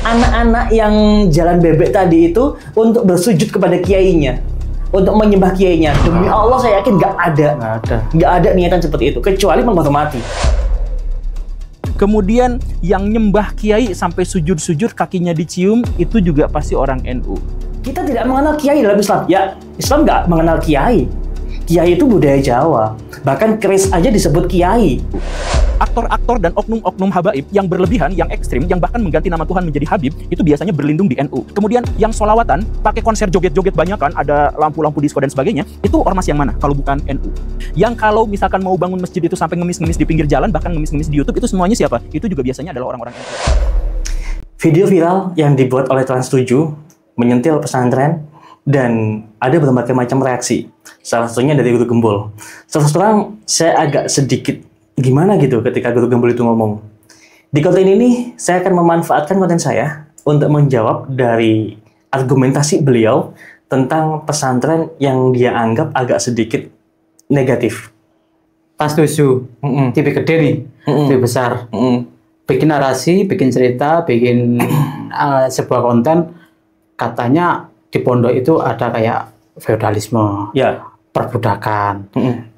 anak-anak yang jalan bebek tadi itu untuk bersujud kepada kiainya, untuk menyembah kiainya. Demi Allah saya yakin nggak ada niatan seperti itu, kecuali menghormati. Kemudian yang nyembah kiai sampai sujud-sujud kakinya dicium itu juga pasti orang NU. Kita tidak mengenal kiai dalam Islam. Ya, Islam nggak mengenal kiai. Kiai itu budaya Jawa. Bahkan keris aja disebut kiai. Aktor-aktor dan oknum-oknum habaib yang berlebihan, yang ekstrim, yang bahkan mengganti nama Tuhan menjadi Habib, itu biasanya berlindung di NU. Kemudian yang solawatan, pakai konser joget-joget banyak kan, ada lampu-lampu disco dan sebagainya, itu ormas yang mana kalau bukan NU? Yang kalau misalkan mau bangun masjid itu sampai ngemis-ngemis di pinggir jalan, bahkan ngemis-ngemis di YouTube, itu semuanya siapa? Itu juga biasanya adalah orang-orang NU. Video viral yang dibuat oleh Trans7 menyentil pesantren dan ada berbagai macam reaksi. Salah satunya dari Guru Gembul. Terus terang, saya agak sedikit gimana gitu ketika Guru Gembul itu ngomong. Di konten ini, saya akan memanfaatkan konten saya untuk menjawab dari argumentasi beliau tentang pesantren yang dia anggap agak sedikit negatif. Trans7, TV gede nih, TV besar. Bikin narasi, bikin cerita, bikin sebuah konten, katanya di pondok itu ada kayak feodalisme, Ya. perbudakan,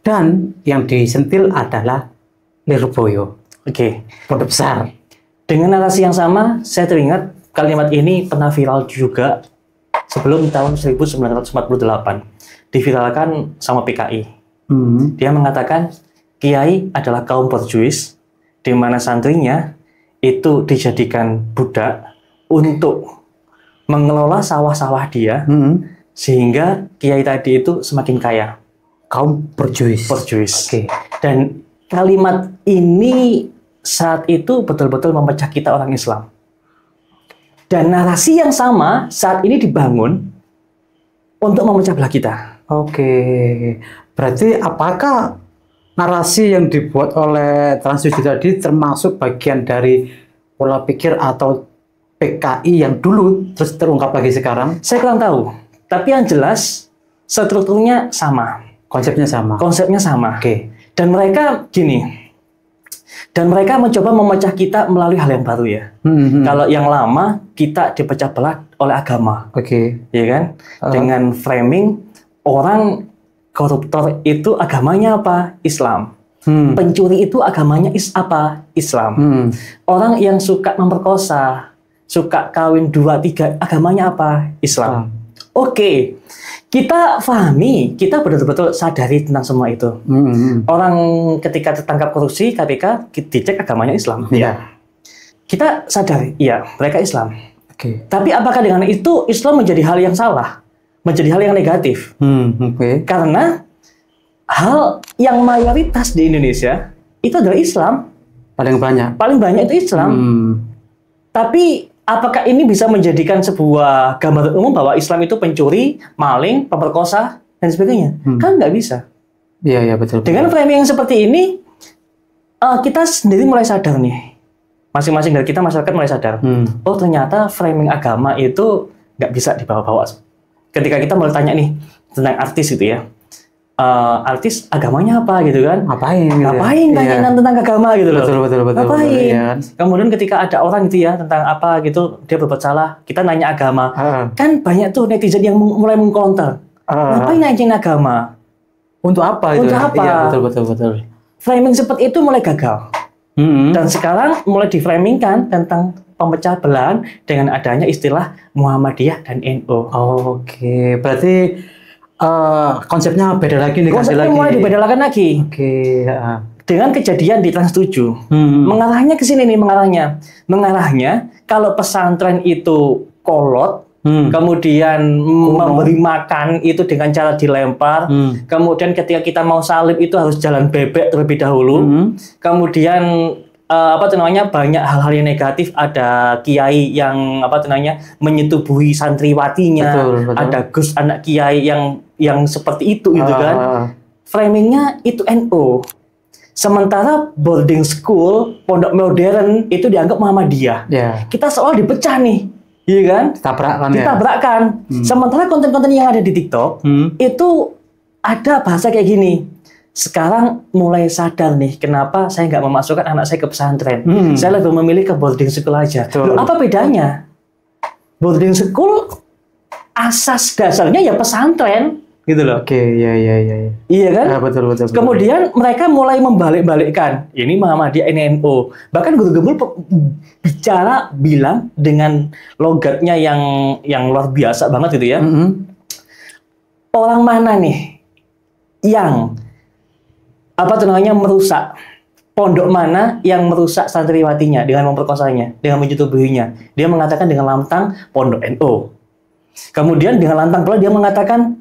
dan yang disentil adalah Lirboyo. Oke. Pondok besar. Dengan narasi yang sama, saya teringat kalimat ini pernah viral juga sebelum tahun 1948. Diviralkan sama PKI. Dia mengatakan, Kiai adalah kaum borjuis, di mana santrinya itu dijadikan budak untuk mengelola sawah-sawah dia, sehingga Kiai tadi itu semakin kaya. Kaum borjuis. Borjuis. Dan kalimat ini saat itu betul-betul memecah kita orang Islam. Dan narasi yang sama saat ini dibangun untuk memecah belah kita. Berarti apakah narasi yang dibuat oleh Trans7 tadi termasuk bagian dari pola pikir atau PKI yang dulu terus terungkap lagi sekarang? Saya kurang tahu. Tapi yang jelas strukturnya sama. Konsepnya sama. Konsepnya sama. Dan mereka gini. Dan mereka mencoba memecah kita melalui hal yang baru ya. Kalau yang lama kita dipecah belah oleh agama. Ya kan? Dengan framing orang koruptor itu agamanya apa? Islam. Pencuri itu agamanya apa? Islam. Orang yang suka memperkosa, suka kawin 2-3, agamanya apa? Islam. Kita pahami, kita betul-betul sadari tentang semua itu. Orang ketika tertangkap korupsi, KPK dicek agamanya Islam. Kita sadari, iya, mereka Islam. Tapi apakah dengan itu Islam menjadi hal yang salah? Menjadi hal yang negatif? Karena hal yang mayoritas di Indonesia itu adalah Islam. Paling banyak itu Islam. Tapi apakah ini bisa menjadikan sebuah gambaran umum bahwa Islam itu pencuri, maling, pemerkosa, dan sebagainya? Kan nggak bisa. Iya, betul. Dengan framing yang seperti ini, kita sendiri mulai sadar nih. Masing-masing dari kita, masyarakat mulai sadar. Oh, ternyata framing agama itu nggak bisa dibawa-bawa. Ketika kita mulai tanya nih, tentang artis gitu ya. Artis agamanya apa gitu kan? Ngapain tanya tentang agama gitu loh. Betul. Ngapain? Iya. Kemudian ketika ada orang gitu ya tentang apa gitu dia berbuat salah, kita nanya agama. Kan banyak tuh netizen yang mulai mengcounter. Ngapain nanyain agama? Untuk apa itu? Untuk apa? Iya, betul. Framing seperti itu mulai gagal. Dan sekarang mulai diframingkan tentang pemecah belahan dengan adanya istilah Muhammadiyah dan NU. Berarti konsepnya beda lagi nih. Konsepnya mulai dibedakan lagi. Dengan kejadian di Trans7, mengarahnya ke sini nih, mengarahnya kalau pesantren itu kolot, kemudian memberi makan itu dengan cara dilempar, kemudian ketika kita mau salib itu harus jalan bebek terlebih dahulu, kemudian banyak hal-hal yang negatif, ada kiai yang menyetubuhi santriwatinya, betul. ada Gus anak kiai yang seperti itu gitu kan. Framingnya itu NU. Sementara boarding school, pondok modern itu dianggap Muhammadiyah. Kita seolah dipecah nih, iya kan? Ditabrakkan. Sementara konten-konten yang ada di TikTok itu ada bahasa kayak gini. Sekarang mulai sadar nih, kenapa saya nggak memasukkan anak saya ke pesantren. Saya lebih memilih ke boarding school aja. Loh, apa bedanya? boarding school asas dasarnya ya pesantren gitu loh. Oke, iya. Iya kan? Ya, betul. Kemudian mereka mulai membalik-balikkan. Ini Muhammadiyah, ini NU. Bahkan Guru Gembul bilang dengan logatnya yang luar biasa banget gitu ya. Orang mana nih yang merusak? Pondok mana yang merusak santriwatinya dengan memperkosanya, dengan menjutubuhinya? Dia mengatakan dengan lantang pondok NU. Kemudian dengan lantang pula dia mengatakan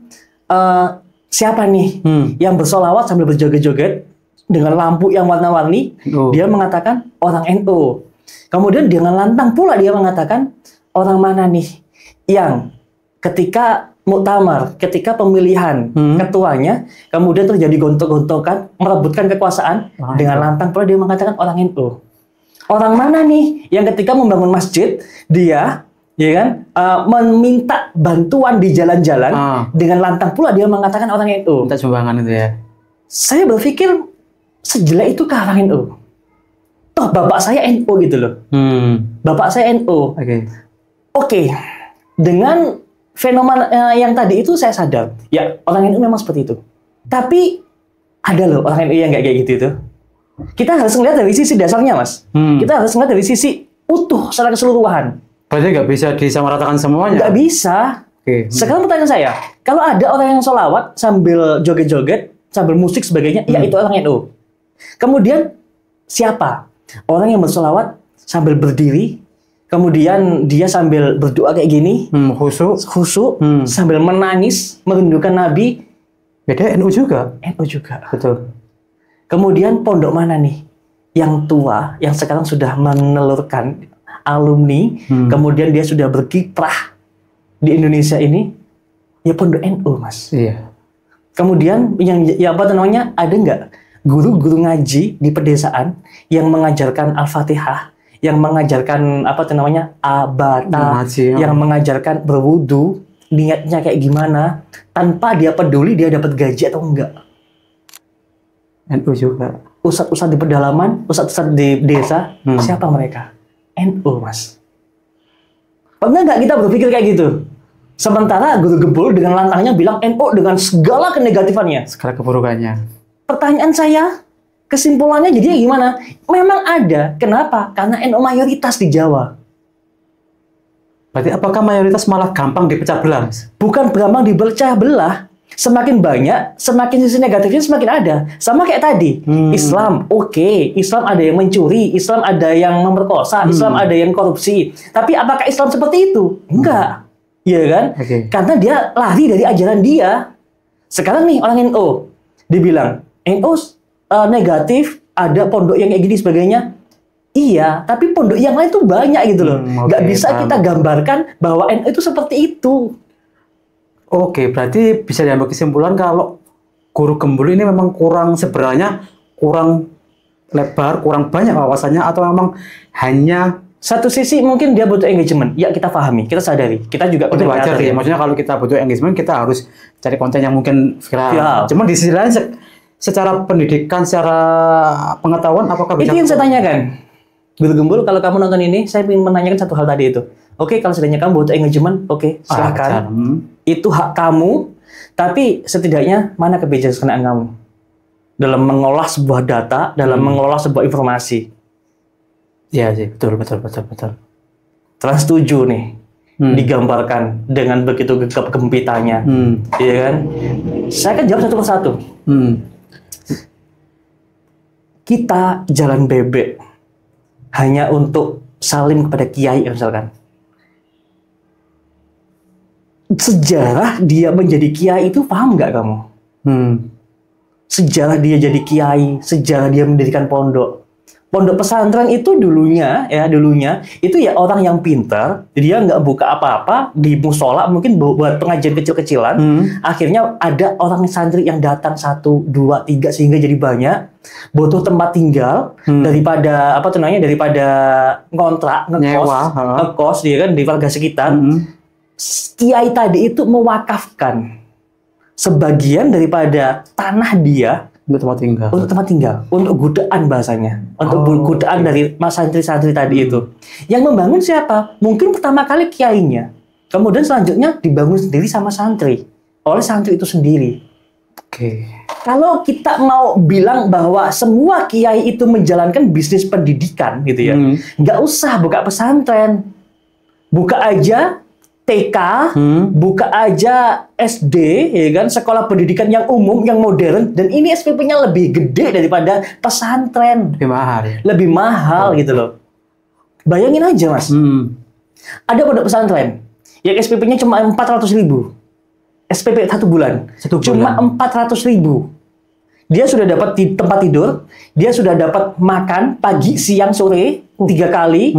siapa nih yang bersolawat sambil berjoget-joget dengan lampu yang warna-warni? Dia mengatakan orang NU. Kemudian dengan lantang pula dia mengatakan orang mana nih yang ketika muktamar, ketika pemilihan ketuanya, kemudian terjadi gontok-gontokan, merebutkan kekuasaan, dengan lantang pula dia mengatakan orang NU. Orang mana nih yang ketika membangun masjid, dia meminta bantuan di jalan-jalan, dengan lantang pula dia mengatakan orang NU. Minta sumbangan itu ya. Saya berpikir sejelek itu orang NU. Toh bapak saya NU gitu loh. Bapak saya NU. Oke. Dengan fenomena yang tadi itu saya sadar, ya orang NU memang seperti itu. Tapi ada loh orang NU yang nggak kayak gitu itu. Kita harus melihat dari sisi dasarnya, Mas. Kita harus melihat dari sisi utuh secara keseluruhan. Berarti nggak bisa disamaratakan semuanya? Nggak bisa. Sekarang pertanyaan saya, kalau ada orang yang sholawat sambil joget-joget, sambil musik sebagainya, ya itu orang NU. Kemudian siapa? Orang yang bersholawat sambil berdiri, kemudian dia sambil berdoa kayak gini, khusyuk, sambil menangis, merindukan Nabi. Beda NU juga. NU juga. Betul. Kemudian pondok mana nih yang tua, yang sekarang sudah menelurkan alumni, kemudian dia sudah berkiprah di Indonesia ini, ya pondok NU, Mas. Iya. Kemudian ada nggak guru-guru ngaji di pedesaan yang mengajarkan Al-Fatihah, yang mengajarkan abata, yang mengajarkan berwudu, niatnya kayak gimana, tanpa dia peduli dia dapat gaji atau enggak? NU juga. Ustadz-ustadz di pedalaman, ustadz-ustadz di desa, siapa mereka? NU, Mas. Pernah nggak kita berpikir kayak gitu? Sementara Guru Gembul dengan lantangnya bilang NU dengan segala kenegatifannya, segala keburukannya. Pertanyaan saya, kesimpulannya jadinya gimana? Memang ada. Kenapa? Karena NU mayoritas di Jawa. Berarti apakah mayoritas malah gampang dipecah belah? Bukan gampang dipecah belah. Semakin banyak, semakin sisi negatifnya semakin ada. Sama kayak tadi, Islam, Islam ada yang mencuri, Islam ada yang memperkosa, Islam ada yang korupsi. Tapi apakah Islam seperti itu? Enggak. Iya kan? Karena dia lari dari ajaran dia. Sekarang nih orang NU dibilang NU negatif, ada pondok yang kayak gini sebagainya. Iya, tapi pondok yang lain tuh banyak gitu loh. Nggak bisa kita gambarkan bahwa NU itu seperti itu. Berarti bisa diambil kesimpulan kalau Guru Gembul ini memang kurang lebar, kurang banyak wawasannya, atau memang hanya satu sisi mungkin dia butuh engagement. Ya, kita pahami, kita sadari. Kita juga itu wajar ya. Maksudnya kalau kita butuh engagement, kita harus cari konten yang mungkin viral. Cuman di sisi lain secara pendidikan, secara pengetahuan, apakah bisa? Itu yang saya tanyakan. Guru Gembul, kalau kamu nonton ini, saya ingin menanyakan satu hal tadi itu. Kalau seandainya kamu butuh engagement, silakan. Itu hak kamu, tapi setidaknya mana kebijaksanaan kamu dalam mengolah sebuah data, dalam mengolah sebuah informasi. Iya sih, betul. Trans 7 nih digambarkan dengan begitu gegap gempitanya, iya kan? Saya akan jawab satu persatu. Kita jalan bebek hanya untuk salim kepada kiai misalkan. Sejarah dia menjadi kiai itu paham nggak kamu? Sejarah dia jadi kiai, sejarah dia mendirikan pondok. Pondok pesantren itu dulunya itu ya orang yang pintar, dia nggak buka apa-apa di musola, mungkin buat pengajian kecil-kecilan. Akhirnya ada orang santri yang datang 1, 2, 3 sehingga jadi banyak, butuh tempat tinggal daripada daripada ngontrak, ngekos dia kan di warga sekitar. Kiai tadi itu mewakafkan sebagian daripada tanah dia Untuk tempat tinggal. Untuk tempat tinggal, untuk godaan bahasanya, untuk godaan dari mas santri-santri tadi itu. Yang membangun siapa? Mungkin pertama kali kiainya, kemudian selanjutnya dibangun sendiri sama santri, oleh santri itu sendiri. Kalau kita mau bilang bahwa semua kiai itu menjalankan bisnis pendidikan gitu ya, nggak usah buka pesantren, buka aja TK, buka aja SD, ya kan, sekolah pendidikan yang umum, yang modern, dan ini SPP-nya lebih gede daripada pesantren. Lebih mahal. Lebih mahal gitu loh. Bayangin aja mas, ada pondok pesantren yang SPP-nya cuma 400.000, SPP 1 bulan, cuma 400.000. Dia sudah dapat tempat tidur, dia sudah dapat makan pagi, siang, sore 3 kali,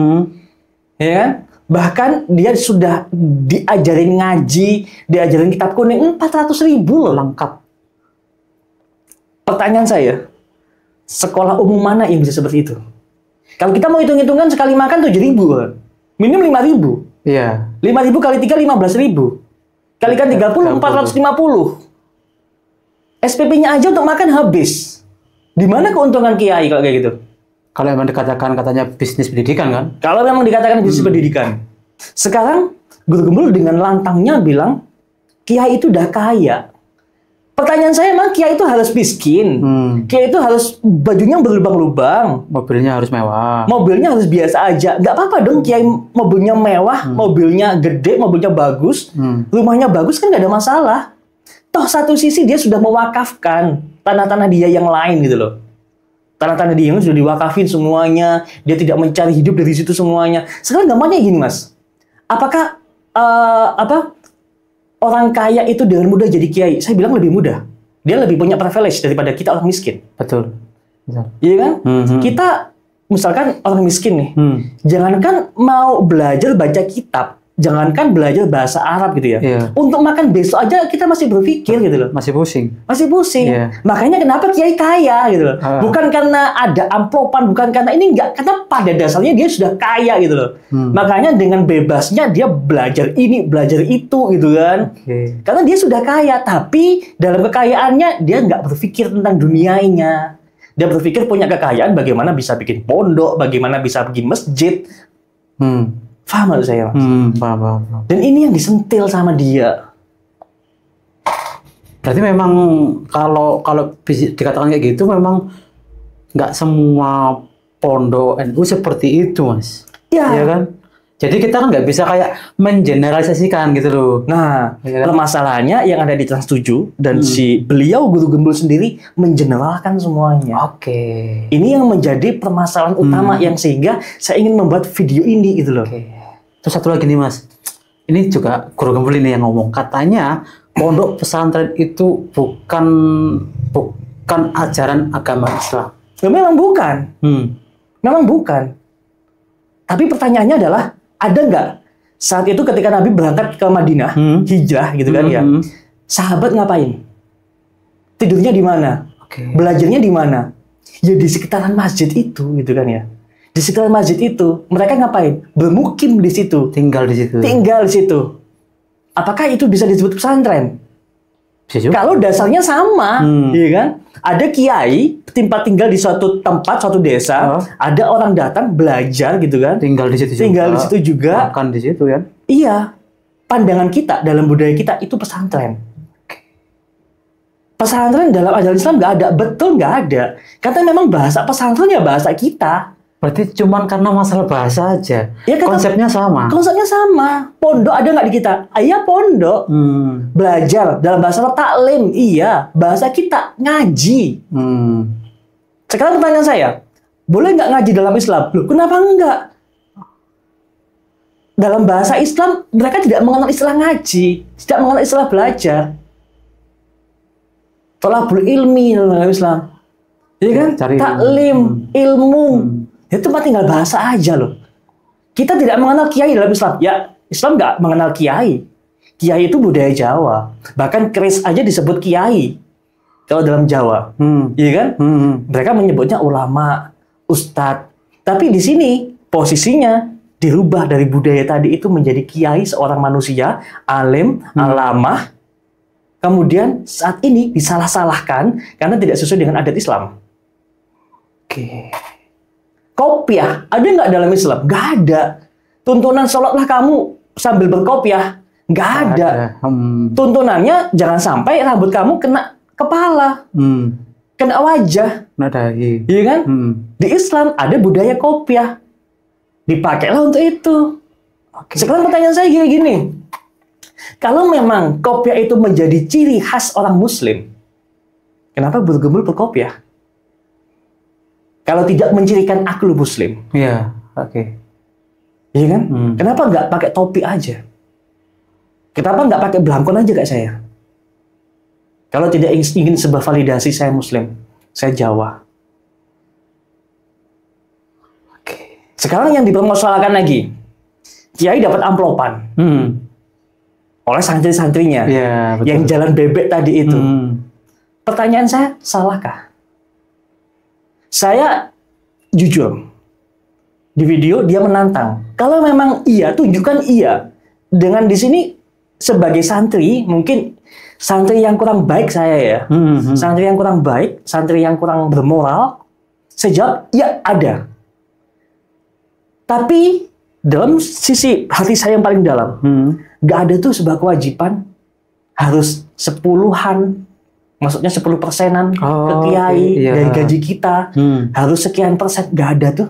ya kan? Bahkan dia sudah diajarin ngaji, diajarin kitab kuning, 400.000 loh lengkap. Pertanyaan saya, sekolah umum mana yang bisa seperti itu? Kalau kita mau hitung-hitungan sekali makan 7.000, minimum 5.000. Iya. 5.000 kali 3 15.000. Kalikan 30 450. SPP-nya aja untuk makan habis. Di mana keuntungan kiai kalau kayak gitu? Kalau memang dikatakan katanya bisnis pendidikan kan? Kalau memang dikatakan bisnis pendidikan. Sekarang Guru Gembul dengan lantangnya bilang kiai itu udah kaya. Pertanyaan saya, emang kiai itu harus miskin? Kiai itu harus bajunya berlubang-lubang, mobilnya harus mewah, mobilnya harus biasa aja. Nggak apa-apa dong kiai mobilnya mewah, mobilnya gede, mobilnya bagus, rumahnya bagus, kan nggak ada masalah. Toh satu sisi dia sudah mewakafkan tanah-tanah dia yang lain gitu loh. Tanah-tanah dia yang sudah diwakafin semuanya, dia tidak mencari hidup dari situ semuanya. Sekarang gampangnya gini mas, apakah orang kaya itu dengan mudah jadi kiai? Saya bilang lebih mudah. Dia lebih punya privilege daripada kita orang miskin. Betul. Iya kan? Kita misalkan orang miskin nih, jangankan mau belajar baca kitab, jangankan belajar bahasa Arab gitu ya. Untuk makan besok aja kita masih berpikir gitu loh. Masih pusing. Masih pusing. Makanya kenapa kiai kaya gitu loh. Bukan karena ada amplopan, bukan karena ini enggak, karena pada dasarnya dia sudah kaya gitu loh. Makanya dengan bebasnya dia belajar ini, belajar itu gitu kan. Karena dia sudah kaya, tapi dalam kekayaannya dia nggak berpikir tentang dunianya. Dia berpikir punya kekayaan bagaimana bisa bikin pondok, bagaimana bisa bikin masjid. Paham maksud saya mas? Paham. Dan ini yang disentil sama dia. Berarti memang kalau dikatakan kayak gitu, memang nggak semua pondok NU seperti itu mas. Iya kan? Jadi kita kan nggak bisa kayak mengeneralisasikan gitu loh. Nah, permasalahannya yang ada di Trans 7 dan si beliau Guru Gembul sendiri mengeneralkan semuanya. Ini yang menjadi permasalahan utama yang sehingga saya ingin membuat video ini gitu loh. Terus satu lagi nih mas, ini juga Guru Gembul ini yang ngomong, katanya pondok pesantren itu bukan ajaran agama Islam. Memang bukan. Memang bukan. Tapi pertanyaannya adalah, ada nggak saat itu ketika Nabi berangkat ke Madinah, hijrah gitu kan ya, sahabat ngapain? Tidurnya di mana? Belajarnya di mana? Ya di sekitaran masjid itu gitu kan ya. Di sekitaran masjid itu mereka ngapain? Bermukim di situ. Tinggal di situ. Tinggal di situ. Apakah itu bisa disebut pesantren? Kalau dasarnya sama, ya kan? Ada kiai tempat tinggal di suatu tempat, suatu desa, ada orang datang belajar gitu kan? Tinggal di situ. Tinggal di situ juga. Makan di situ kan? Iya. Pandangan kita dalam budaya kita itu pesantren. Pesantren dalam ajaran Islam nggak ada, betul nggak ada. Karena memang bahasa pesantren ya bahasa kita. Berarti cuman karena masalah bahasa aja. Ya, konsepnya sama. Konsepnya sama. Pondok ada nggak di kita? Iya pondok. Belajar dalam bahasa taklim. Iya. Bahasa kita ngaji. Sekarang pertanyaan saya, boleh nggak ngaji dalam Islam? Loh, kenapa enggak? Dalam bahasa Islam mereka tidak mengenal istilah ngaji, tidak mengenal istilah belajar. Tolabul ilmi dalam Islam. Iya kan? Taklim, ilmu. Itu mah tinggal bahasa aja loh. Kita tidak mengenal kiai dalam Islam. Ya, Islam nggak mengenal kiai. Kiai itu budaya Jawa. Bahkan keris aja disebut kiai. Kalau dalam Jawa. Iya kan? Mereka menyebutnya ulama, ustadz. Tapi di sini posisinya dirubah dari budaya tadi itu menjadi kiai, seorang manusia, alim, alamah, kemudian saat ini disalah-salahkan karena tidak sesuai dengan adat Islam. Oke. Kopiah, ada nggak dalam Islam? Nggak ada. Tuntunan sholatlah kamu sambil berkopiah. Nggak ada. Tuntunannya jangan sampai rambut kamu kena kepala, kena wajah, kena dahi. iya kan? Di Islam ada budaya kopiah, dipakailah untuk itu. Oke. Sekarang pertanyaan saya gini, kalau memang kopiah itu menjadi ciri khas orang Muslim, kenapa bergumul berkopiah? Kalau tidak mencirikan akhlak Muslim, Iya, oke. iya kan? Kenapa nggak pakai topi aja? Kenapa nggak pakai belangkon aja kayak saya? Kalau tidak ingin sebuah validasi saya Muslim, saya Jawa. Oke. Sekarang yang dipermasalahkan lagi, Kiai dapat amplopan oleh santri-santrinya, Iya, betul. yang jalan bebek tadi itu. Pertanyaan saya, salahkah? Saya jujur, di video dia menantang. Kalau memang iya, tunjukkan iya. Dengan di sini sebagai santri, mungkin santri yang kurang baik saya ya. Santri yang kurang baik, santri yang kurang bermoral. Saya jawab, ya ada. Tapi dalam sisi hati saya yang paling dalam, nggak ada tuh sebuah kewajiban harus 10-an, maksudnya 10%-an ke kiai dari gaji kita, harus sekian persen, nggak ada tuh.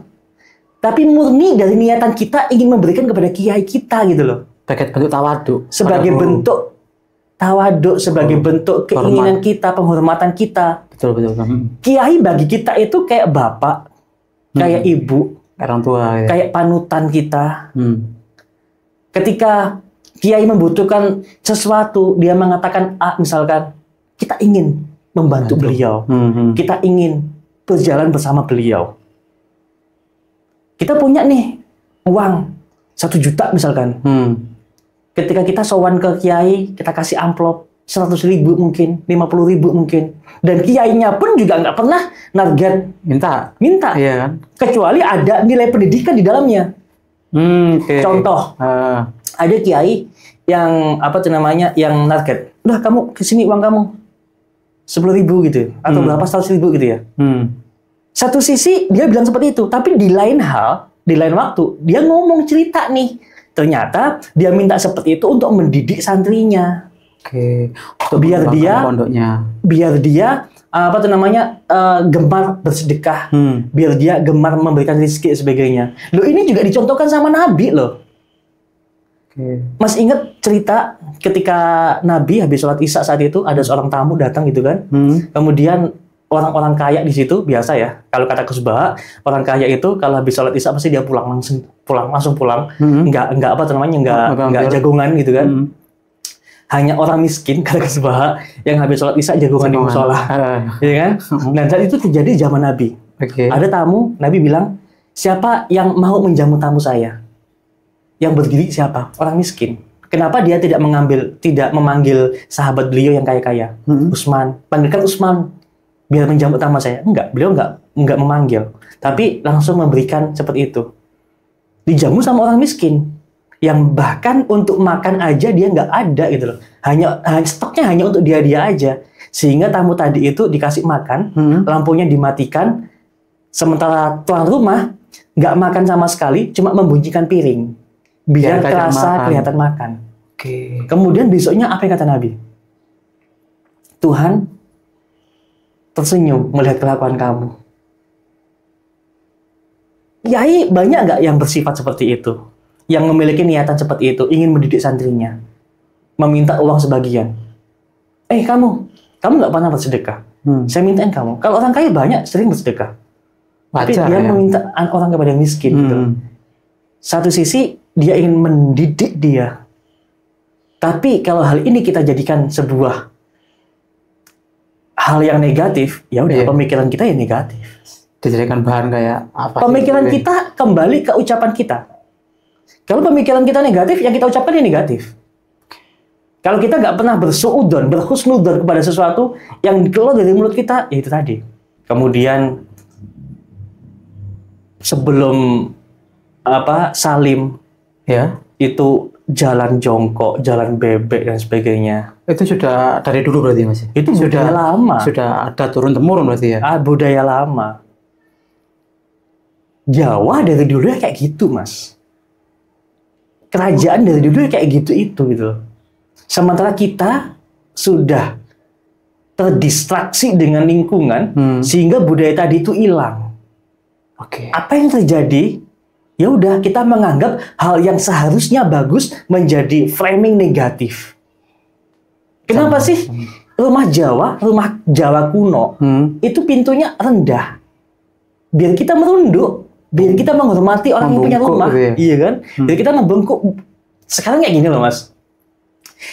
Tapi murni dari niatan kita ingin memberikan kepada kiai kita gitu loh. Sebagai bentuk tawaduk. Sebagai bentuk tawaduk, sebagai bentuk keinginan kita, penghormatan kita. Betul. Kiai bagi kita itu kayak bapak, kayak ibu, orang tua. Ya. kayak panutan kita. Ketika kiai membutuhkan sesuatu, dia mengatakan A, misalkan, kita ingin membantu beliau. Kita ingin berjalan bersama beliau. Kita punya nih uang 1 juta misalkan. Ketika kita sowan ke kiai, kita kasih amplop 100.000 mungkin, 50.000 mungkin. Dan kiainya pun juga nggak pernah target Minta. Iya kan? Kecuali ada nilai pendidikan di dalamnya. Okay. Contoh, ada kiai yang yang target, udah kamu kesini uang kamu 10.000 gitu, atau berapa 100.000 gitu ya. Satu sisi dia bilang seperti itu, tapi di lain hal, di lain waktu dia ngomong cerita nih. Ternyata dia minta seperti itu untuk mendidik santrinya. Oke. Biar dia pondoknya. Biar dia gemar bersedekah. Biar dia gemar memberikan rezeki dan sebagainya. Loh, ini juga dicontohkan sama Nabi loh. Oke. Mas ingat cerita ketika Nabi habis sholat Isya saat itu ada seorang tamu datang gitu kan. Kemudian orang-orang kaya di situ biasa ya. Kalau kata Kusbaha, orang kaya itu kalau habis sholat Isya pasti dia langsung pulang. Nggak jagongan gitu kan. Hanya orang miskin kata Kusbaha yang habis sholat Isya jagongan di musola. Ya kan? Nah, saat itu terjadi zaman Nabi. Ada tamu, Nabi bilang, "Siapa yang mau menjamu tamu saya?" Yang berdiri siapa? Orang miskin. Kenapa dia tidak memanggil sahabat beliau yang kaya-kaya? Utsman, panggilkan Utsman biar menjamu tamu saya. Enggak, beliau enggak memanggil, tapi langsung memberikan seperti itu. Dijamu sama orang miskin yang bahkan untuk makan aja dia nggak ada gitu loh. Stoknya hanya untuk dia aja. Sehingga tamu tadi itu dikasih makan, lampunya dimatikan, sementara tuan rumah nggak makan sama sekali, cuma membunyikan piring biar terasa kelihatan makan. Kemudian besoknya apa yang kata Nabi? Tuhan tersenyum melihat kelakuan kamu. Yai banyak nggak yang bersifat seperti itu, yang memiliki niatan seperti itu, ingin mendidik santrinya, meminta uang sebagian. Kamu nggak pernah bersedekah. Saya mintain kamu. Kalau orang kaya banyak sering bersedekah, tapi dia meminta orang kepada yang miskin. Gitu. Satu sisi dia ingin mendidik dia, tapi kalau hal ini kita jadikan sebuah hal yang negatif, ya udah pemikiran kita yang negatif. Dijadikan bahan kayak apa? Pemikiran kita kembali ke ucapan kita. Kalau pemikiran kita negatif, yang kita ucapkan yang negatif. Kalau kita nggak pernah bersuudon, berhusnudon kepada sesuatu yang keluar dari mulut kita, ya itu tadi. Kemudian sebelum salim, itu jalan jongkok, jalan bebek dan sebagainya. Itu sudah dari dulu berarti Mas? Itu sudah lama. Sudah ada turun temurun berarti ya? Budaya lama. Jawa dari dulu ya kayak gitu Mas. Kerajaan dari dulu ya kayak gitu gitu. Sementara kita sudah terdistraksi dengan lingkungan sehingga budaya tadi itu hilang. Apa yang terjadi? Ya udah, kita menganggap hal yang seharusnya bagus menjadi framing negatif. Kenapa sih rumah Jawa kuno itu pintunya rendah? Biar kita merunduk, biar kita menghormati orang yang punya rumah, iya kan? Biar kita membungkuk. Sekarang kayak gini loh Mas.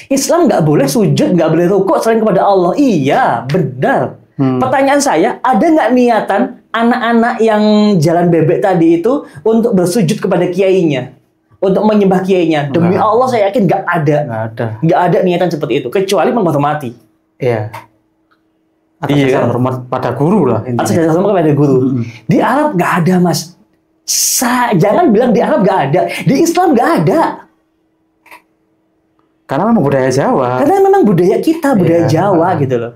Islam nggak boleh sujud, nggak boleh rukuk selain kepada Allah. Iya, benar. Pertanyaan saya, ada nggak niatan anak-anak yang jalan bebek tadi itu untuk bersujud kepada kiainya, untuk menyembah kiainya? Demi Allah saya yakin nggak ada. Nggak ada niatan seperti itu, kecuali menghormati. Iya. Atas dasar hormat pada guru lah. Atas dasar hormat pada guru. Di Arab nggak ada Mas. Jangan bilang di Arab nggak ada, di Islam nggak ada. Karena memang budaya Jawa. Karena memang budaya kita, budaya Jawa gitu loh.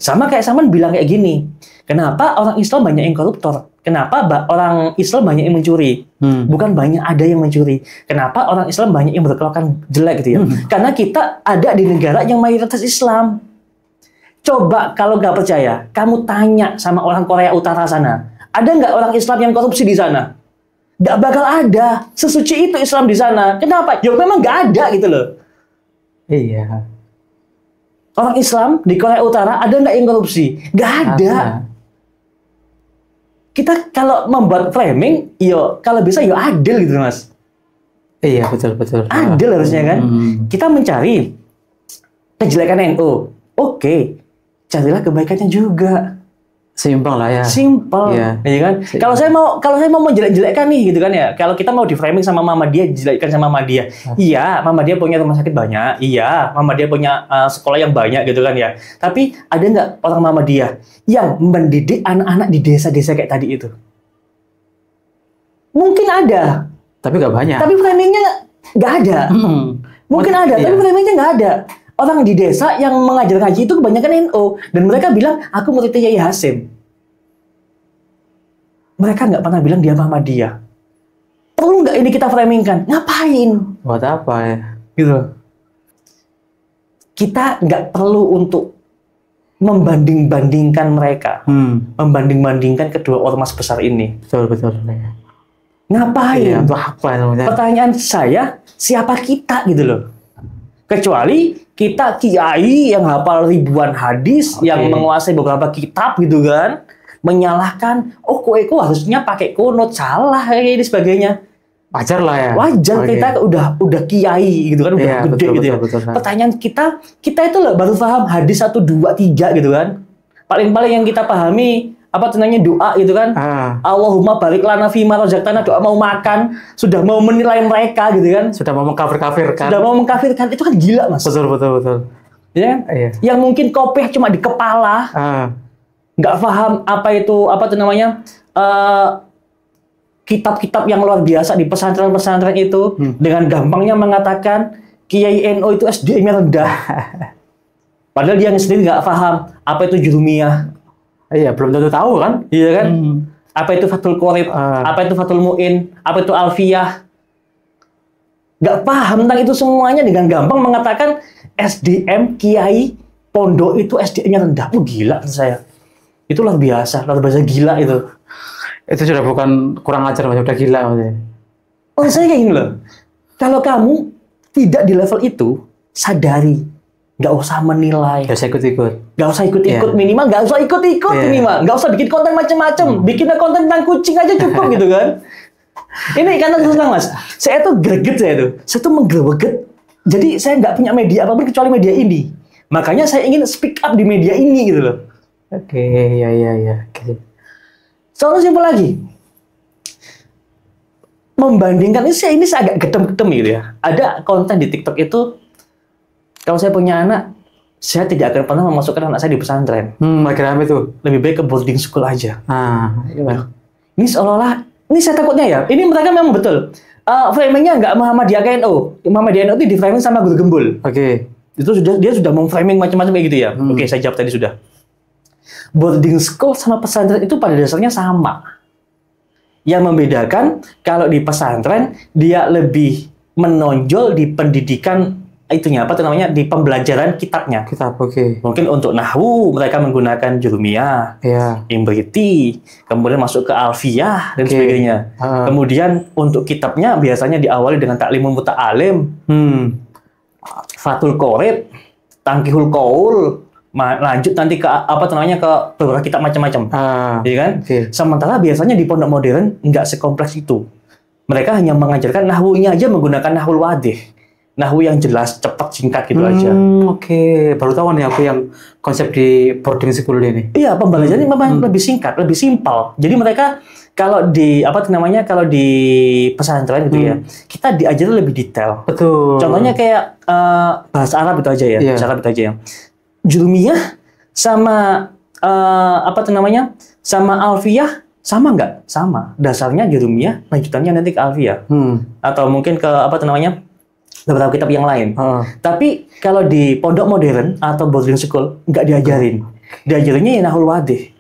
Sama kayak Saman bilang kayak gini, kenapa orang Islam banyak yang koruptor? Kenapa orang Islam banyak yang mencuri? Bukan banyak ada yang mencuri. Kenapa orang Islam banyak yang berkelakuan jelek gitu ya? Karena kita ada di negara yang mayoritas Islam. Coba kalau nggak percaya, kamu tanya sama orang Korea Utara sana, ada nggak orang Islam yang korupsi di sana? Nggak bakal ada. Sesuci itu Islam di sana. Kenapa? Ya memang nggak ada gitu loh. Iya. Orang Islam di Korea Utara ada nggak yang korupsi? Nggak ada. Kita kalau membuat framing, kalau bisa adil gitu Mas. Iya betul. Adil harusnya kan. Kita mencari kejelekan NU. Oke, carilah kebaikannya juga. Simpel lah ya. Simpel, ya kan? Kalau saya mau menjelek-jelekkan nih gitu kan ya. Kalau kita mau di framing sama Muhammadiyah, jelekkan sama Muhammadiyah. Iya, Muhammadiyah punya rumah sakit banyak. Iya, Muhammadiyah punya sekolah yang banyak gitu kan ya. Tapi ada nggak orang Muhammadiyah yang mendidik anak-anak di desa-desa kayak tadi itu? Mungkin ada. Tapi nggak banyak. Tapi framingnya nggak ada. Mungkin ada, tapi framingnya nggak ada. Orang di desa yang mengajar ngaji itu kebanyakan NU. Dan mereka bilang, aku muridnya Yai Hasim. Mereka nggak pernah bilang dia Muhammadiyah. Perlu nggak ini kita framingkan? Ngapain? Buat apa ya? Gitu. Kita nggak perlu untuk membanding-bandingkan mereka. Membanding-bandingkan kedua ormas besar ini. Betul. Ngapain? Iya, untuk apa namanya? Pertanyaan saya, siapa kita gitu loh? Kecuali kita kiai yang hafal ribuan hadis, yang menguasai beberapa kitab gitu kan, menyalahkan, kok harusnya pakai kunut, salah kayak ini sebagainya. Wajar lah ya. Wajar, kita udah kiai gitu kan, udah gede gitu ya. Betul. Pertanyaan kita itu loh baru paham hadis 1, 2, 3 gitu kan. Paling-paling yang kita pahami doa gitu kan. Allahumma barik lana fima razaqtana, doa mau makan, sudah mau menilai mereka gitu kan. Sudah mau mengkafirkan. Itu kan gila Mas. Betul. Ya kan? Iya. Yang mungkin kopeh cuma di kepala. Nggak paham kitab-kitab yang luar biasa di pesantren-pesantren itu, dengan gampangnya mengatakan Kiai NU itu SDM-nya rendah. Padahal dia sendiri nggak paham apa itu Jurumiyah. Iya, belum tentu tahu kan? Iya kan? Apa itu Fathul Qorib, apa itu Fathul Mu'in, apa itu Alfiyah. Nggak paham tentang itu semuanya, dengan gampang mengatakan SDM Kiai Pondok itu SDM-nya rendah. Gila saya. Itu luar biasa gila itu. Itu sudah bukan kurang ajar, udah gila maksudnya. Saya kayak gini loh. Kalau kamu tidak di level itu, sadari. Nggak usah menilai. Nggak usah ikut-ikut. Nggak usah ikut-ikut, minimal. Nggak usah ikut-ikut minimal. Nggak usah bikin konten macam-macam. Bikin konten tentang kucing aja cukup gitu kan. Ini karena tentang Mas. Saya tuh greget Saya tuh menggreget. Jadi saya nggak punya media apapun kecuali media ini. Makanya saya ingin speak up di media ini gitu loh. Oke, ya. Soalnya simpel lagi. Membandingkan ini saya agak gedem-gedem gitu ya. Ada konten di TikTok itu, kalau saya punya anak, saya tidak akan pernah memasukkan anak saya di pesantren. Lagi rame tuh. Lebih baik ke boarding school aja. Iya. Ini seolah-olah, ini saya takutnya ya, ini mereka memang betul. Framingnya nggak Muhammadiyah KNU. Muhammadiyah KNU itu di framing sama Guru Gembul. Oke. Itu dia sudah memframing macam-macam kayak gitu ya. Oke, saya jawab tadi sudah. Boarding school sama pesantren itu pada dasarnya sama. Yang membedakan kalau di pesantren dia lebih menonjol di pendidikan itunya di pembelajaran kitabnya. Kitab, oke. Mungkin untuk nahwu mereka menggunakan jurumiyah, imriti, kemudian masuk ke alfiyah dan sebagainya. Kemudian untuk kitabnya biasanya diawali dengan taklimul muta'alim, fathul qorib, tangkihul qaul, lanjut nanti ke ke beberapa kitab macam-macam. Ya kan? Sementara biasanya di pondok modern nggak sekompleks itu. Mereka hanya mengajarkan nahwunya aja menggunakan nahwul wadih. Nahwu yang jelas, cepat, singkat gitu aja. Oke. Baru tahu nih aku yang konsep di boarding school ini. Iya, pembelajarannya memang lebih singkat, lebih simpel. Jadi mereka kalau di kalau di pesantren gitu ya, kita diajar lebih detail. Betul. Contohnya kayak bahasa Arab itu aja ya, bahasa Arab itu aja ya. Jurumiyah sama sama alfiyah sama nggak? Sama. Dasarnya jurumiyah, lanjutannya nanti ke alfiyah. Atau mungkin ke beberapa kitab yang lain. Tapi kalau di pondok modern atau boarding school nggak diajarin. Diajarinnya ya nahwul wadih.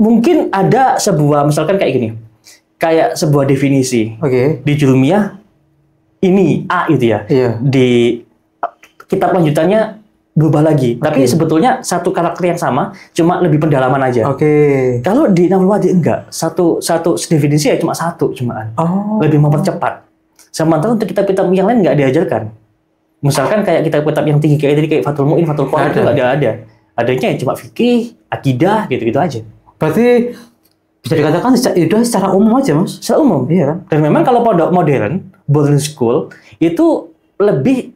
Mungkin ada sebuah, misalkan kayak gini. Kayak sebuah definisi. Di jurumiyah ini A gitu ya. Di kitab lanjutannya berubah lagi. Tapi sebetulnya satu karakter yang sama, cuma lebih pendalaman aja. Kalau di nahwul wadih enggak. Satu definisi ya cuma satu cumaan. Lebih mempercepat. Sementara untuk kitab-kitab yang lain nggak diajarkan. Misalkan kayak kitab-kitab yang tinggi kayak Fathul Mu'in, Fathul Qorib itu nggak ada. Adanya cuma fikih, akidah, gitu-gitu aja. Berarti bisa dikatakan secara umum aja, Mas? Secara umum, iya kan. Dan memang kalau pondok modern, boarding school, itu lebih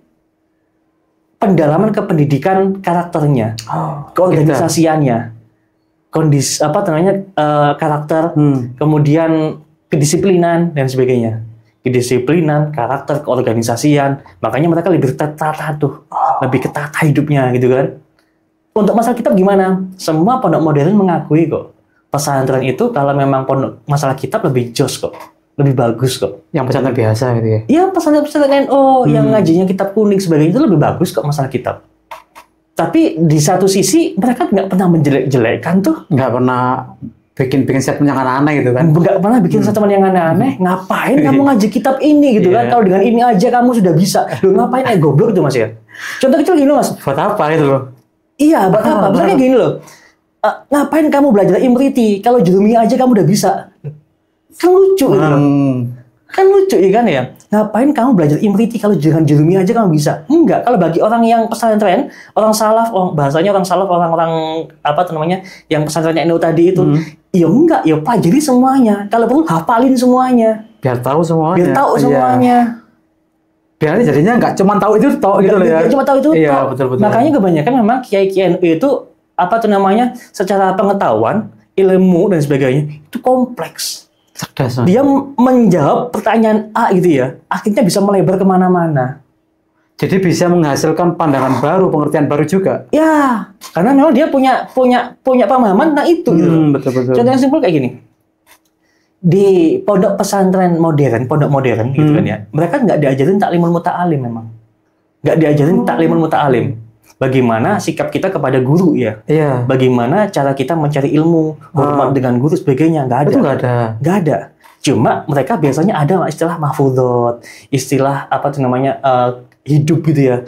pendalaman ke pendidikan karakternya, keorganisasiannya, karakter, kemudian kedisiplinan, dan sebagainya. Kedisiplinan, karakter, keorganisasian, makanya mereka lebih tertata lebih ketata hidupnya gitu kan. Untuk masalah kitab gimana? Semua pondok modern mengakui kok pesantren itu kalau memang pondok masalah kitab lebih jos kok, lebih bagus kok. Yang pesantren biasa gitu ya? Iya, pesantren NU yang ngajinya kitab kuning sebagainya itu lebih bagus kok masalah kitab. Tapi di satu sisi mereka nggak pernah menjelek-jelekan tuh, nggak pernah bikin statement yang aneh-aneh gitu kan? Nggak pernah bikin statement yang aneh-aneh. Ngapain kamu ngaji kitab ini gitu kan? Kalau dengan ini aja kamu sudah bisa. Loh ngapain goblok itu Mas ya? Contoh kecil gini Mas. Buat apa itu loh? Iya, buat apa? Misalnya gini loh. Ngapain kamu belajar imriti? Kalau jurumiyah aja kamu udah bisa. Kan lucu gitu loh. Kan lucu ya kan ya? Ngapain kamu belajar imriti kalau dengan jurumiyah aja kamu bisa? Enggak. Kalau bagi orang yang pesantren, orang salaf, bahasanya orang salaf, orang-orang yang pesantrennya NU tadi itu, ya enggak, ya pelajari semuanya. Kalau perlu hafalin semuanya. Biar tahu semuanya. Biar tahu semuanya. Biar jadinya nggak cuma tahu itu toh gitu loh ya. Nggak cuma tahu itu toh. Iya, betul-betul. Makanya kebanyakan memang kiai-kiai NU itu secara pengetahuan, ilmu dan sebagainya itu kompleks. Cerdas. Dia menjawab pertanyaan A gitu ya, akhirnya bisa melebar kemana-mana. Jadi bisa menghasilkan pandangan baru, pengertian baru juga. Ya, karena memang dia punya pemahaman itu gitu. Betul-betul. Contoh yang simpel kayak gini. Di pondok pesantren modern, gitu kan ya, mereka nggak diajarin taklimul muta'alim memang. Nggak diajarin taklimul muta'alim. Bagaimana sikap kita kepada guru ya? Iya. Bagaimana cara kita mencari ilmu, hormat dengan guru sebagainya, nggak ada. Itu nggak ada. Cuma mereka biasanya ada istilah mahfudhot, istilah hidup gitu ya,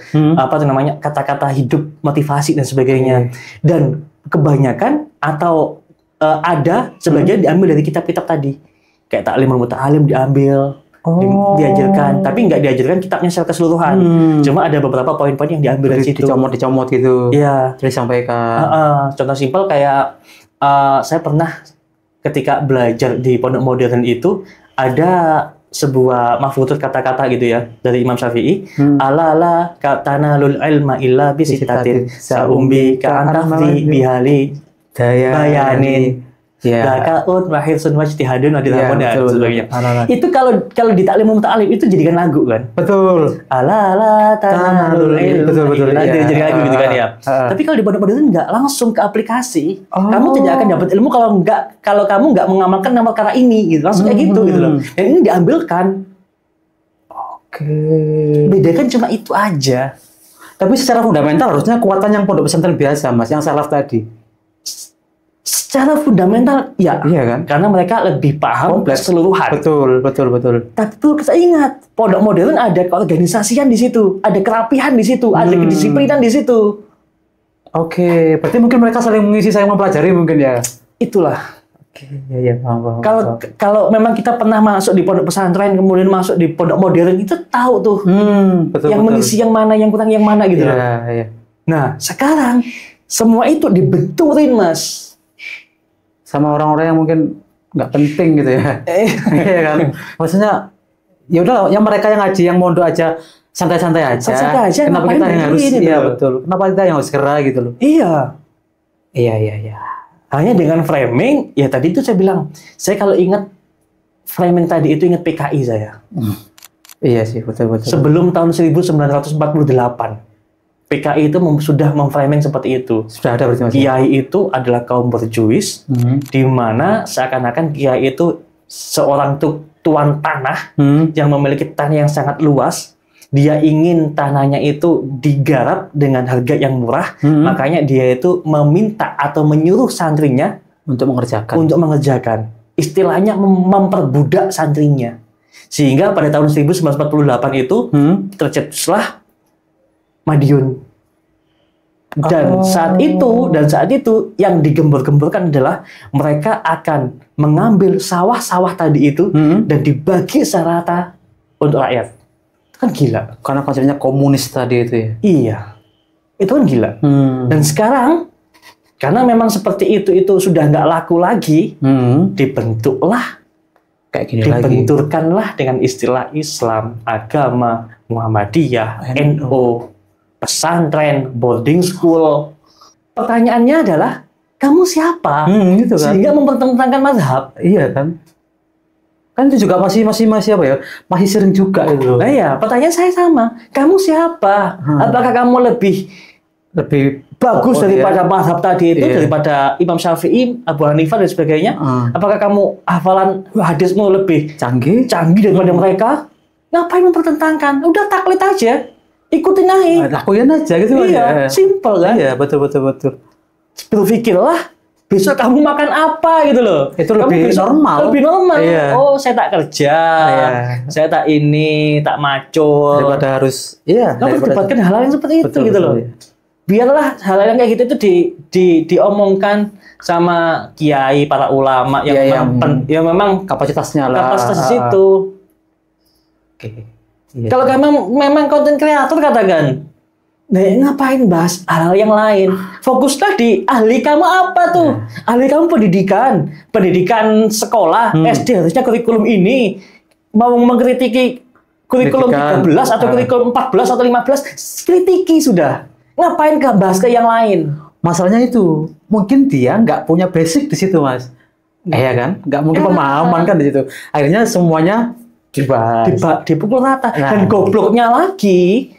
kata-kata hidup, motivasi dan sebagainya. Dan kebanyakan atau ada sebagian diambil dari kitab-kitab tadi, kayak taklimul muta'alim diambil. Diajarkan, tapi nggak diajarkan kitabnya secara keseluruhan. Cuma ada beberapa poin-poin yang diambil dari situ. Dicomot gitu. Iya. Terus sampaikan. Contoh simpel kayak saya pernah ketika belajar di pondok modern itu ada sebuah mahfudhot kata-kata gitu ya dari Imam Syafi'i. Ala katanalul ilma illa bisitatin saumbi ka'anafti bihali bayanin. Bakaun lahir sun wajtihadun adilapun dan sebagainya. Itu kalau di taklim muta'alim itu jadikan lagu kan? Betul. Ala tanalul ilm. Betul. Jadi lagu gitu kan ya. Tapi kalau di pondok itu enggak langsung ke aplikasi. Kamu tidak akan dapat ilmu kalau kamu enggak mengamalkan nama perkara ini gitu. Langsung kayak gitu loh. Dan ini diambilkan. Beda kan cuma itu aja. Tapi secara fundamental harusnya kekuatan yang pondok pesantren biasa, Mas, yang salaf tadi. Secara fundamental, iya kan? Karena mereka lebih paham keseluruhan. Betul. Tapi perlu kita ingat, pondok modern ada keorganisasian di situ, ada kerapihan di situ, ada kedisiplinan di situ. Oke, berarti mungkin mereka saling mengisi, saling mempelajari mungkin ya. Itulah. Iya, paham. Kalau memang kita pernah masuk di pondok pesantren, kemudian masuk di pondok modern, itu tahu tuh yang mengisi yang mana, yang kurang yang mana gitu loh. Iya. Nah, sekarang semua itu dibenturin, Mas. Sama orang-orang yang mungkin nggak penting gitu ya. Iya kan? Maksudnya, ya udah, yang mereka yang ngaji, yang mondok aja, santai-santai aja. Kenapa kita yang harus? Iya betul. Kenapa kita yang harus gerak gitu loh? Iya. Hanya dengan framing, ya tadi itu saya bilang, saya kalau ingat framing tadi itu ingat PKI saya. Iya sih, betul. Sebelum tahun 1948, PKI itu sudah memframing seperti itu. Sudah ada berarti Mas. Kiai itu adalah kaum berjuis, di mana seakan-akan Kiai itu seorang tuan tanah yang memiliki tanah yang sangat luas. Dia ingin tanahnya itu digarap dengan harga yang murah, makanya dia itu meminta atau menyuruh santrinya untuk mengerjakan. Istilahnya memperbudak santrinya. Sehingga pada tahun 1948 itu tercetuslah Madiun. Dan saat itu yang digembur-gemburkan adalah mereka akan mengambil sawah-sawah tadi itu dan dibagi secara rata untuk rakyat. Kan gila. Karena konsepnya komunis tadi itu ya. Iya. Itu kan gila. Dan sekarang karena memang seperti itu sudah nggak laku lagi, dibentuklah kayak gini dibenturkanlah dengan istilah Islam, agama, Muhammadiyah, NU, pesantren, boarding school. Pertanyaannya adalah kamu siapa? Gitu kan. Sehingga mempertentangkan mazhab. Iya kan. Kan itu juga masih apa ya? Masih sering juga itu. Nah ya, pertanyaan saya sama. Kamu siapa? Apakah kamu lebih bagus daripada mazhab tadi itu, daripada Imam Syafi'i, Abu Hanifah dan sebagainya? Apakah kamu hafalan hadismu lebih canggih daripada mereka? Ngapain mempertentangkan? Udah taklid aja. Ikutin aja. Lakuin aja gitu aja. Simple kan? Iya, betul. Berpikirlah besok kamu makan apa gitu loh. Itu lebih normal. Lebih normal. Iya. Oh, saya tak kerja. Iya. Saya tak macul. Daripada harus memperdebatkan hal-hal yang seperti itu gitu loh. Iya. Biarlah hal-hal yang kayak gitu itu diomongkan sama kiai, para ulama yang memang kapasitasnya itu. Oke. Iya. Kalau memang konten kreator katakan, nah, ngapain bahas hal-hal yang lain? Fokuslah di ahli kamu apa tuh? Ahli kamu pendidikan sekolah, SD harusnya kurikulum ini. Mau mengkritiki kurikulum 13 atau kurikulum 14 atau 15, kritiki sudah. Ngapain bahas ke yang lain? Masalahnya itu, mungkin dia nggak punya basic di situ, Mas. Iya kan? Nggak mungkin pemahaman kan di situ. Akhirnya semuanya dipukul rata. Dan gobloknya lagi,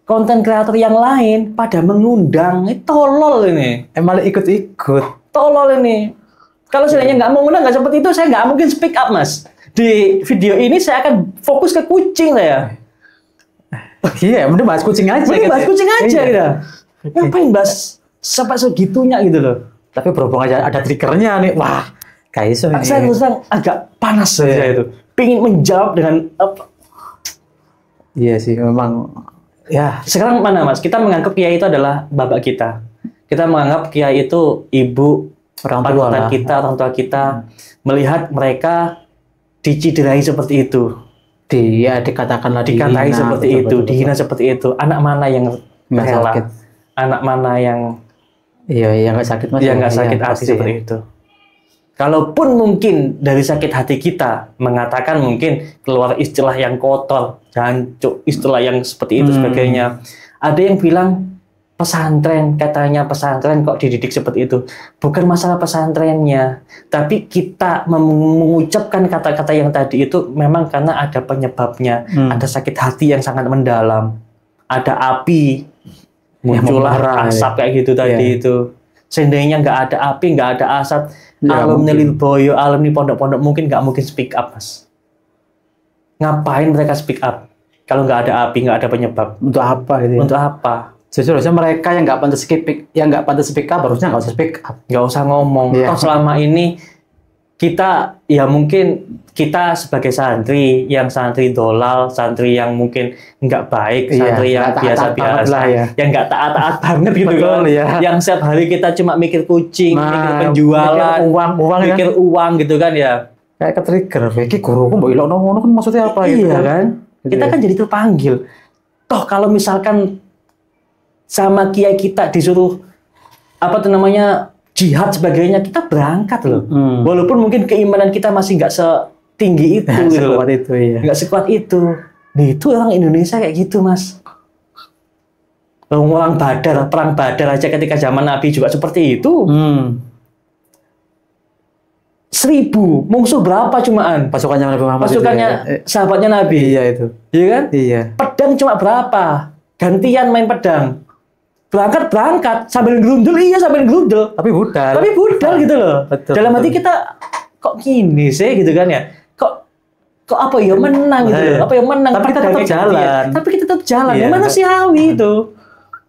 konten kreator yang lain pada mengundang, ini tolol ini. Malah ikut-ikut. Tolol ini. Kalau seandainya nggak mengundang, nggak seperti itu, saya nggak mungkin speak up, Mas. Di video ini saya akan fokus ke kucing saya. Iya, mending bahas kucing aja. Gitu. Ngapain bahas sampai segitunya gitu loh. Tapi berhubung aja ada triggernya nih, wah, kayak iso. Saya terus agak panas saya itu. Pingin menjawab dengan apa? Iya sih, memang. Ya, sekarang mana Mas? Kita menganggap kiai itu adalah bapak kita. Kita menganggap kiai itu ibu, orang tua kita. Melihat mereka diciderai seperti itu. Dikatai seperti itu, dihina seperti itu. Anak mana yang rela? Anak mana yang nggak sakit Mas? Yang nggak sakit hati seperti itu. Kalaupun mungkin dari sakit hati kita mengatakan mungkin keluar istilah yang kotor, jancuk, istilah yang seperti itu sebagainya. Ada yang bilang pesantren, katanya pesantren kok dididik seperti itu. Bukan masalah pesantrennya, tapi kita mengucapkan kata-kata yang tadi itu memang karena ada penyebabnya. Ada sakit hati yang sangat mendalam, ada api, muncullah asap kayak gitu tadi itu. Seandainya nggak ada api, nggak ada asap, alumni Lirboyo, alumni pondok-pondok mungkin nggak mungkin speak up, Mas. Ngapain mereka speak up kalau nggak ada api, nggak ada penyebab? Untuk apa itu? Untuk apa? Justru harusnya mereka yang nggak pantas speak up, harusnya nggak usah speak up, nggak usah ngomong. Toh selama ini kita ya mungkin kita sebagai santri dolal, santri yang mungkin nggak baik, santri yang biasa-biasa, yang nggak taat-taat banget gitu kan, yang setiap hari kita cuma mikir kucing, mikir penjualan, mikir uang gitu kan ya. Kayak ke-trigger, iki guruku mbok ilokno ngono kan maksudnya apa gitu kan? Kita kan jadi terpanggil. Toh kalau misalkan sama kiai kita disuruh jihad sebagainya, kita berangkat loh. Walaupun mungkin keimanan kita masih nggak setinggi itu, nggak sekuat itu. Nah, itu orang Indonesia kayak gitu, Mas. Orang perang Badar aja ketika zaman Nabi juga seperti itu. 1000 musuh berapa cumaan? Pasukannya Nabi Muhammad. Pasukannya sahabatnya Nabi. Iya itu. Iya kan? Iya. Pedang cuma berapa? Gantian main pedang. Berangkat sambil gerundel, sambil gerundel. Tapi budal gitu loh. Betul, dalam hati kita kok gini sih gitu kan ya? Kok apa ya menang gitu loh? Apa ya menang? Tapi kita tetap jalan. Tapi kita tetap jalan. Ya manusiawi itu.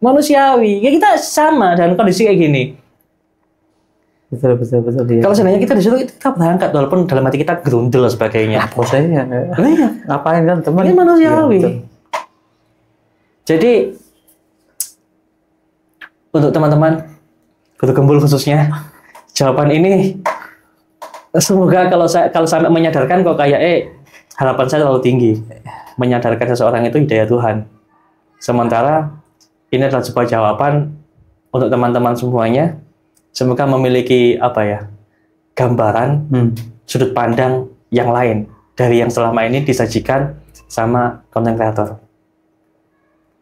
Manusiawi. Ya kita sama dalam kondisi kayak gini. Betul. Ya. Kalau seandainya kita disuruh kita berangkat walaupun dalam hati kita gerundel dan sebagainya. Posenya. Ngapain kan teman? Ini manusiawi. Jadi untuk teman-teman Guru Gembul khususnya, jawaban ini semoga kalau sampai menyadarkan kok kayak harapan saya terlalu tinggi. Menyadarkan seseorang itu hidayah Tuhan. Sementara ini adalah sebuah jawaban untuk teman-teman semuanya. Semoga memiliki gambaran sudut pandang yang lain dari yang selama ini disajikan sama konten kreator.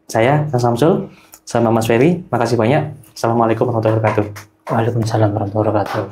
Saya Kang Samsul sama Mas Ferry, makasih banyak. Assalamualaikum warahmatullahi wabarakatuh. Waalaikumsalam warahmatullahi wabarakatuh.